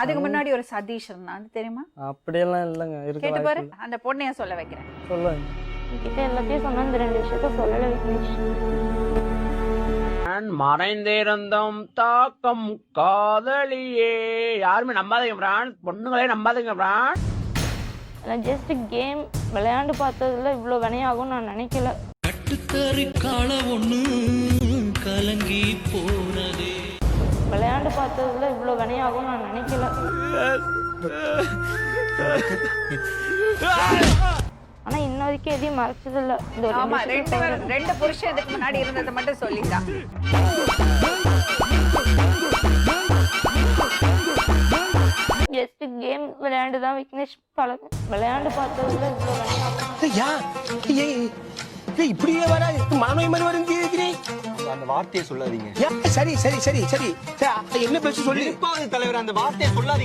அதுக்கு முன்னாடி ஒரு சதீஷ் இருந்தான் தெரியுமா? அப்படியெல்லாம் இல்லைங்க. கேட்டு பாரு, இருக்கு அந்த பொண்ணைய சொல்ல வைக்கிறேன். சொல்லுங்க. கிட்ட எல்லாத்தையும் சொன்னா இந்த 2 விஷயத்த சொல்லல விக்னேஷ். மறைந்திருந்தோம் தாக்கம் காதலியே. யாருமே நம்பாதீங்க பிரான், பொண்ணுங்களே நம்பாதீங்க பிரான். ஜஸ்ட் கேம் விளையாண்டு பார்த்ததுல இவ்வளோ வினையாகும் நான் நினைக்கல. கட்டுக்கறி கால ஒண்ணு கலங்கி போனதே. விளையாண்டு பார்த்ததுல இவ்வளோ வினையாகும் நான் நினைக்கல. ஆனா இன்ன வரைக்கும் எதையும் மறைச்சதில்ல. இந்த ஒரு ஆமா, விஷயத்தை ரெண்டு புருஷன் இதுக்கு முன்னாடி இருந்ததை மட்டும் சொல்லிட்டான். ஜஸ்ட் கேம் விளையாண்டு தான் விக்னேஷ் பழகு. விளையாண்டு பார்த்ததுல இவ்வளோ வினையாகும். இப்படியே வர மாணவி மாதிரி வரும் அந்த வார்த்தையை சொல்லாதீங்க. சரி சரி சரி சரி என்ன பேச சொல்லி தலைவர் அந்த வார்த்தையை சொல்லாதீங்க.